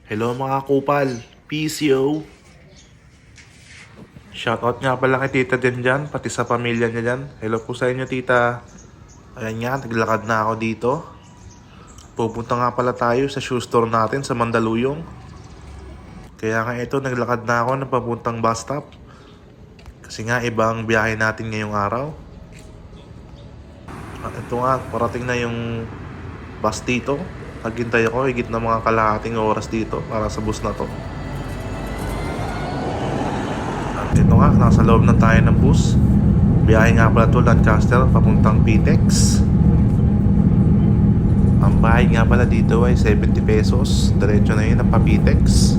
Hello mga kupal, PCO. Shoutout nga pala kay tita din dyan, pati sa pamilya niya dyan. Hello po sa inyo tita. Ayan nga, naglakad na ako dito. Pupunta nga pala tayo sa shoe store natin sa Mandaluyong. Kaya nga ito, naglakad na ako ng papuntang bus stop. Kasi nga ibang biyahe natin ngayong araw. At ito nga, parating na yung bus dito. Naghintay ako, higit na mga kalahating oras dito para sa bus na to. At ito nga, nasa loob na tayo ng bus. Biyahe nga pala to, Lancaster, papuntang PTEX. Ang bayad nga pala dito ay 70 pesos. Diretso na yun ang pa-PTEX.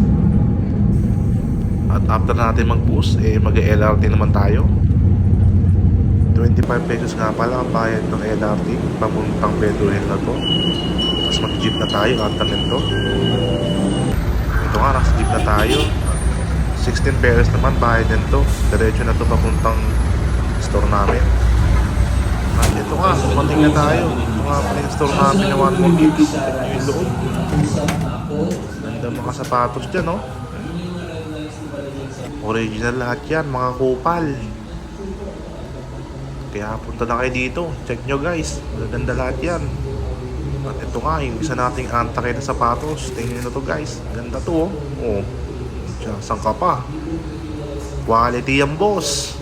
At after natin mag-bus, mag-LRT naman tayo. 25 pesos nga pala ang bayad ng LRT papuntang Pedro Hill na to. Tapos mag-jeep na tayo after nito. Ito nga, nasa jeep na tayo. 16 pesos naman bayad nito. Diretso na to papuntang store namin. At ito nga, dumating na tayo. Ito nga pala yung store namin na One More Kicks. Ito yung loob. Ganda mga sapatos dyan, no? Original lahat yan, mga kupal. Kaya punta na kayo dito. Check nyo guys, maganda lahat yan. At ito nga, yung isa nating antakay na sapatos. Tingnan nyo to guys, ganda to oh. Oh, saan ka pa? Quality yan boss.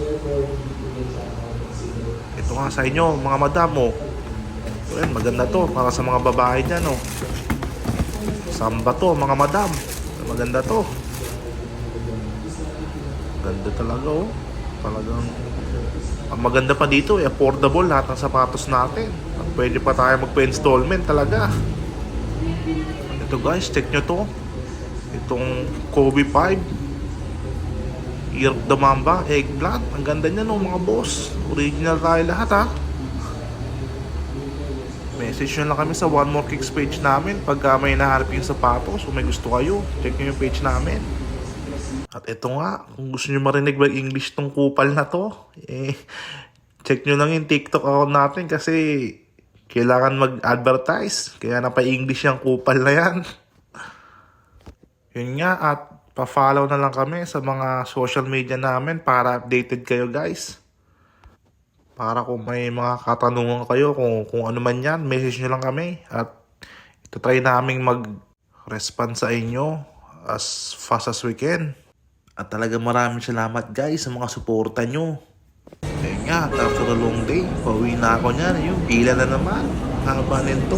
Ito nga sa inyo mga madam oh. Ayan, maganda to para sa mga babae dyan oh. Samba to mga madam. Maganda to. Ganda talaga oh. Talagang ang maganda pa dito, affordable lahat ng sapatos natin. At pwede pa tayo magpa-installment talaga. Ito guys, check nyo to. Itong Kobe 5 Ear of the Mamba, eggplant. Ang ganda niya no mga boss. Original tayo lahat ha. Message nyo lang kami sa One More Kicks page namin pagka may nahanap yung sapatos o may gusto kayo. Check nyo yung page namin. At ito nga, kung gusto nyo marinig mag-English tong kupal na to, check nyo lang yung TikTok account natin kasi kailangan mag-advertise. Kaya napa-English yung kupal na yan. Yun nga, at pa-follow na lang kami sa mga social media namin para updated kayo guys. Para kung may mga katanungan kayo, kung ano man yan, message nyo lang kami. At ito try naming mag-respond sa inyo as fast as we can. At talaga maraming salamat guys sa mga suporta nyo. Kaya nga, after a long day, pauwi na ako niyan. Yung pila na naman. Haba nito.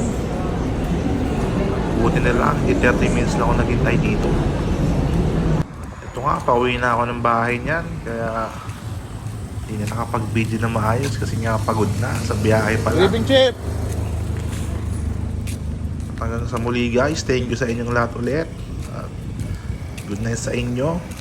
Buti na lang, 30 minutes na ako naghintay dito. Ito nga, pauwi na ako ng bahay niyan. Kaya hindi na nakapag-video na maayos kasi nga pagod na sa biyahe pala. Living chip! Hanggang sa muli guys, thank you sa inyong lahat ulit. Good night sa inyo.